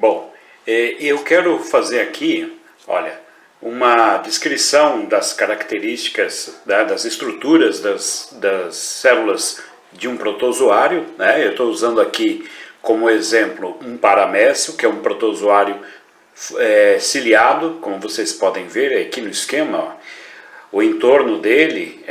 Bom, eu quero fazer aqui, olha, uma descrição das características, das estruturas das células de um protozoário, né? Eu estou usando aqui como exemplo um paramécio, que é um protozoário ciliado, como vocês podem ver aqui no esquema, ó. O entorno dele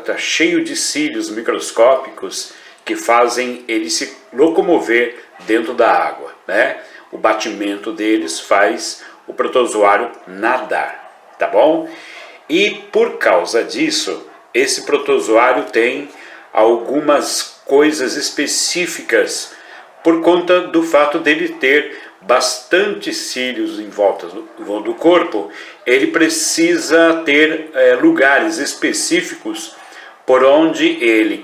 tá cheio de cílios microscópicos que fazem ele se locomover dentro da água, né? O batimento deles faz o protozoário nadar, tá bom? E por causa disso, esse protozoário tem algumas coisas específicas por conta do fato dele ter bastante cílios em volta do corpo. Ele precisa ter lugares específicos por onde ele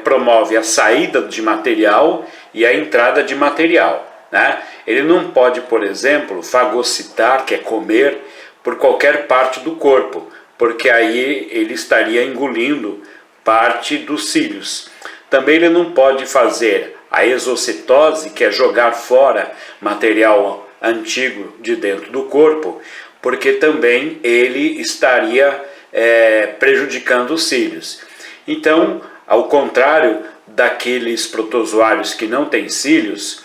promove a saída de material e a entrada de material, né? Ele não pode, por exemplo, fagocitar, que é comer, por qualquer parte do corpo, porque aí ele estaria engolindo parte dos cílios. Também ele não pode fazer a exocitose, que é jogar fora material antigo de dentro do corpo, porque também ele estaria prejudicando os cílios. Então, ao contrário daqueles protozoários que não têm cílios,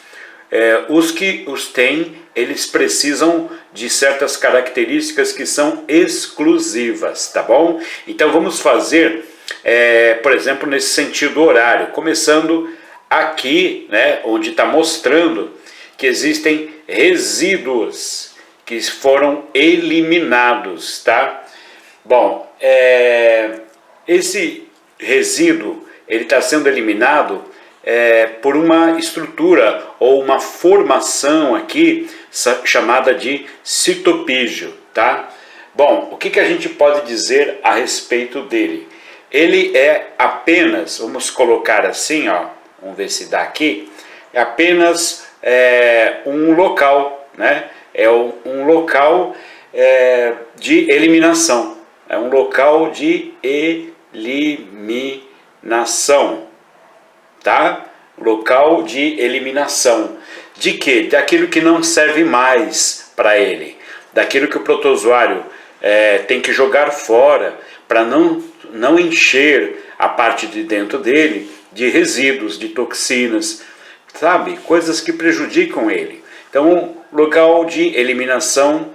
os que os têm, eles precisam de certas características que são exclusivas, tá bom? Então vamos fazer, por exemplo, nesse sentido horário, começando aqui, né, onde está mostrando que existem resíduos que foram eliminados, tá? Bom, esse resíduo ele está sendo eliminado por uma estrutura ou uma formação aqui chamada de citopígio, tá? Bom, o que a gente pode dizer a respeito dele? Ele é apenas, vamos colocar assim, ó, vamos ver se dá aqui, é apenas um local, né? É um local de eliminação, é um local de eliminação, tá? Local de eliminação. De quê? Daquilo que não serve mais para ele, daquilo que o protozoário tem que jogar fora para não encher a parte de dentro dele de resíduos, de toxinas, sabe? Coisas que prejudicam ele. Então, local de eliminação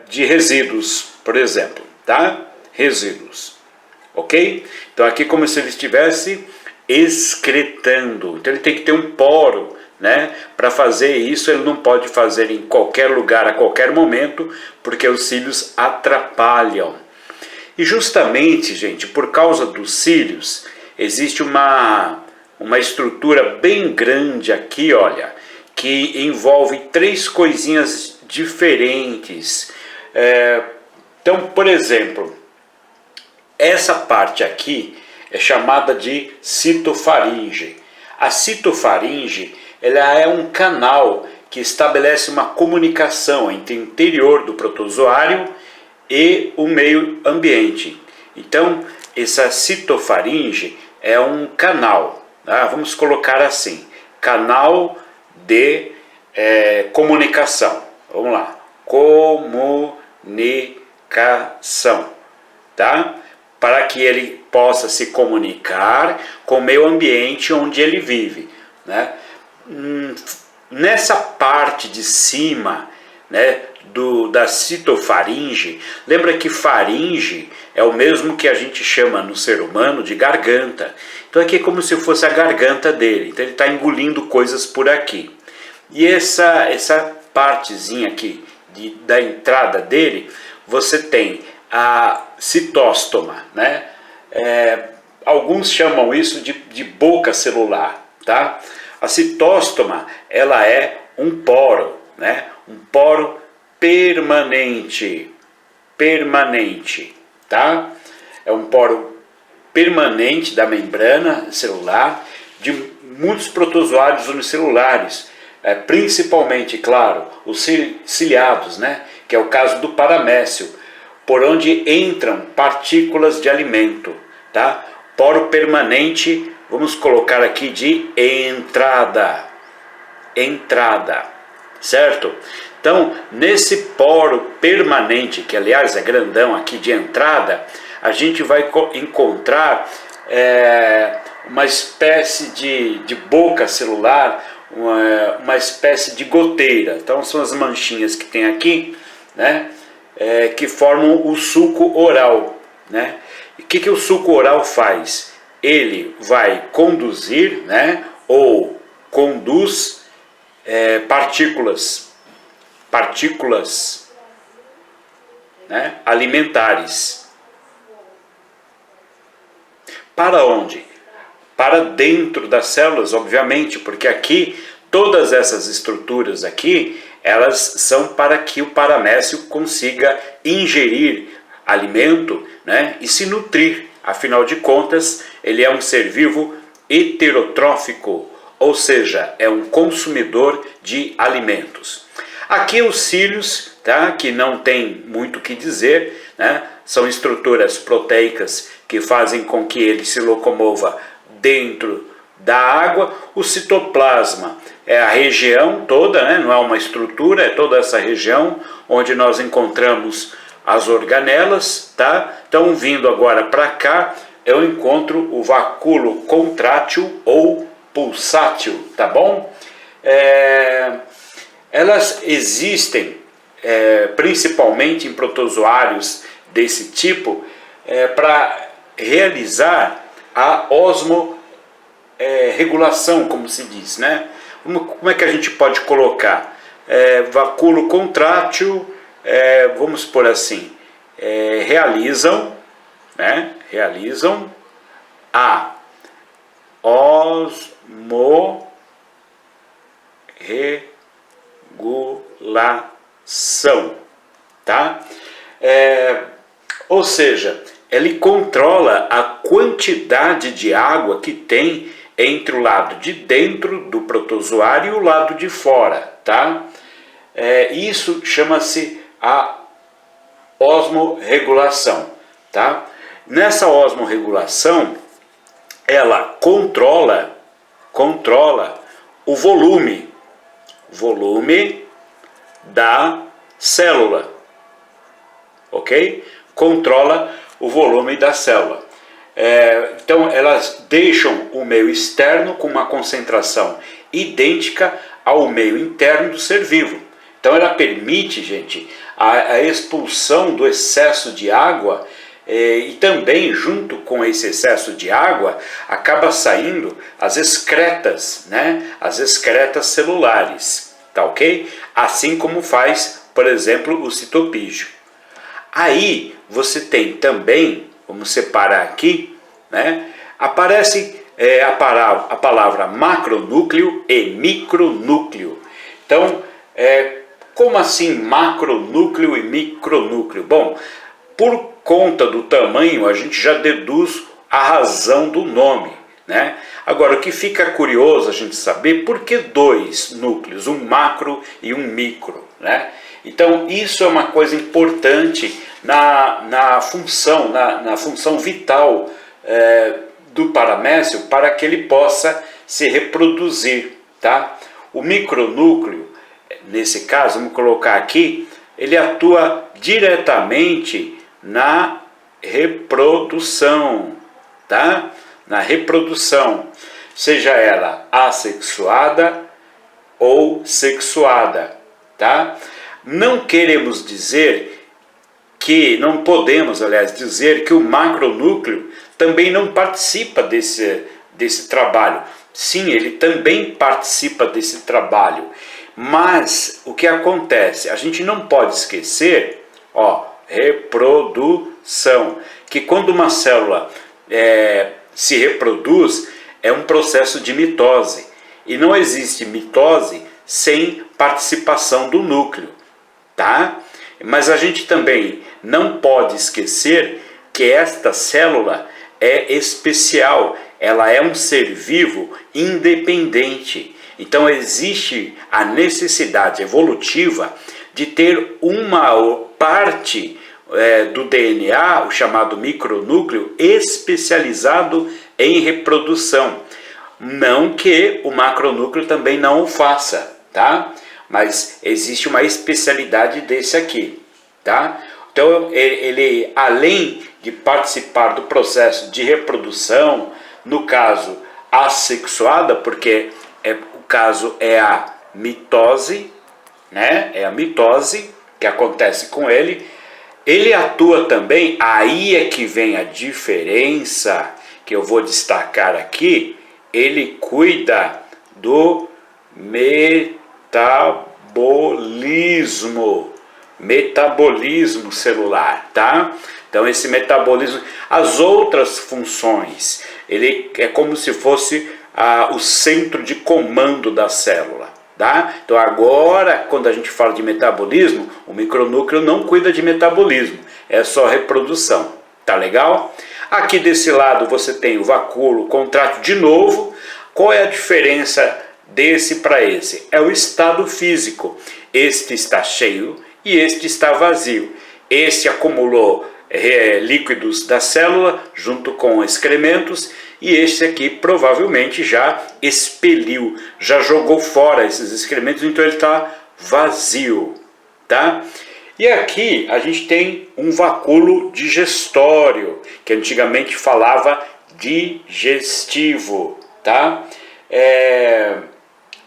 de resíduos, por exemplo, tá? Resíduos, ok? Então aqui como se ele estivesse excretando. Então ele tem que ter um poro, né? Para fazer isso ele não pode fazer em qualquer lugar, a qualquer momento, porque os cílios atrapalham. E justamente, gente, por causa dos cílios, existe uma estrutura bem grande aqui, olha, que envolve três coisinhas diferentes. Então, por exemplo, essa parte aqui é chamada de citofaringe. A citofaringe, ela é um canal que estabelece uma comunicação entre o interior do protozoário e o meio ambiente. Então, essa citofaringe é um canal, tá? Vamos colocar assim, canal de comunicação. Vamos lá, comunicação, tá? Para que ele possa se comunicar com o meio ambiente onde ele vive, né? Nessa parte de cima, né, da citofaringe, lembra que faringe é o mesmo que a gente chama no ser humano de garganta. Então aqui é como se fosse a garganta dele, então ele está engolindo coisas por aqui. E essa partezinha aqui da entrada dele, você tem a citóstoma, né? Alguns chamam isso de boca celular, tá? A citóstoma, ela é um poro, né? Um poro permanente, tá? É um poro permanente da membrana celular de muitos protozoários unicelulares, principalmente, claro, os ciliados, né? Que é o caso do paramécio, por onde entram partículas de alimento, tá? Poro permanente, vamos colocar aqui de entrada, certo? Então, nesse poro permanente, que aliás é grandão aqui de entrada, a gente vai encontrar uma espécie de boca celular, uma espécie de goteira. Então são as manchinhas que tem aqui, né, que formam o suco oral, né? E o que o suco oral faz? Ele vai conduzir, né, ou conduz partículas, né, alimentares. Para onde? Para dentro das células, obviamente, porque aqui, todas essas estruturas aqui, elas são para que o paramécio consiga ingerir alimento, né, e se nutrir. Afinal de contas, ele é um ser vivo heterotrófico, ou seja, é um consumidor de alimentos. Aqui os cílios, tá, que não tem muito o que dizer, né, são estruturas proteicas que fazem com que ele se locomova dentro da água. O citoplasma é a região toda, né, não é uma estrutura, é toda essa região onde nós encontramos as organelas, tá? Então, vindo agora para cá, eu encontro o vacúolo contrátil ou pulsátil, tá bom? Elas existem principalmente em protozoários desse tipo para realizar a osmorregulação, como se diz, né? Como é que a gente pode colocar? Vacúolo contrátil, vamos por assim, realizam a osmorregulação, tá? Ou seja, ele controla a quantidade de água que tem entre o lado de dentro do protozoário e o lado de fora, tá? Isso chama-se a osmorregulação, tá? Nessa osmorregulação, ela controla o volume da célula, ok? Controla o volume da célula. Então, elas deixam o meio externo com uma concentração idêntica ao meio interno do ser vivo. Então, ela permite, gente, a expulsão do excesso de água e também, junto com esse excesso de água, acaba saindo as excretas, né? As excretas celulares, tá ok? Assim como faz, por exemplo, o citopígio. Aí você tem também, vamos separar aqui, né? Aparece a palavra macronúcleo e micronúcleo. Então, como assim macronúcleo e micronúcleo? Bom, por conta do tamanho, a gente já deduz a razão do nome, né? Agora, o que fica curioso a gente saber, por que dois núcleos, um macro e um micro, né? Então, isso é uma coisa importante na função vital do paramécio para que ele possa se reproduzir, tá? O micronúcleo, nesse caso, vamos colocar aqui, ele atua diretamente na reprodução, tá? Na reprodução, seja ela assexuada ou sexuada, tá? Não queremos dizer que, não podemos, aliás, dizer que o macronúcleo também não participa desse trabalho. Sim, ele também participa desse trabalho, mas o que acontece? A gente não pode esquecer, reprodução, que quando uma célula se reproduz, é um processo de mitose, e não existe mitose sem participação do núcleo, tá? Mas a gente também não pode esquecer que esta célula é especial, ela é um ser vivo independente. Então existe a necessidade evolutiva de ter uma parte do DNA, o chamado micronúcleo, especializado em reprodução. Não que o macronúcleo também não o faça, tá? mas existe uma especialidade desse aqui, tá? Então ele além de participar do processo de reprodução, no caso assexuada, porque o caso é a mitose, né? É a mitose que acontece com ele. Ele atua também, aí é que vem a diferença, que eu vou destacar aqui, ele cuida do metabolismo celular, tá? Então esse metabolismo, as outras funções, ele é como se fosse o centro de comando da célula, tá? Então agora, quando a gente fala de metabolismo, o micronúcleo não cuida de metabolismo, é só reprodução, tá legal? Aqui desse lado você tem o vacúolo contrátil de novo. Qual é a diferença desse para esse? É o estado físico. Este está cheio e este está vazio. Este acumulou líquidos da célula junto com excrementos, e este aqui provavelmente já expeliu, já jogou fora esses excrementos, então ele está vazio, tá? E aqui a gente tem um vacúolo digestório, que antigamente falava digestivo, tá?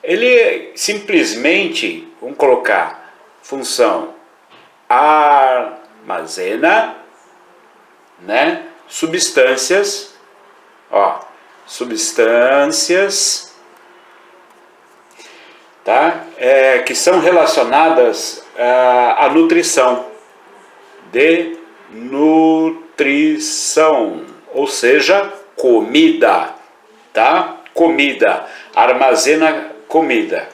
Ele simplesmente, vamos colocar, função armazena, né, substâncias, tá, que são relacionadas à nutrição, ou seja, comida, tá? Comida, armazena comida.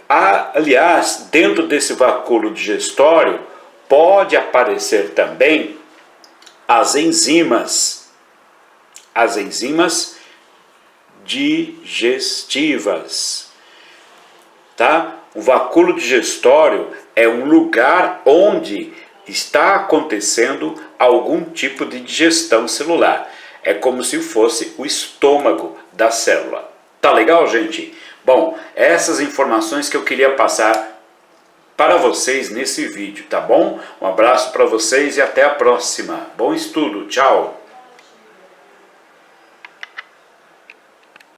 Aliás, dentro desse vacúolo digestório pode aparecer também as enzimas digestivas, tá? O vacúolo digestório é um lugar onde está acontecendo algum tipo de digestão celular. É como se fosse o estômago da célula. Tá legal, gente? Bom, essas informações que eu queria passar para vocês nesse vídeo, tá bom? Um abraço para vocês e até a próxima. Bom estudo, tchau!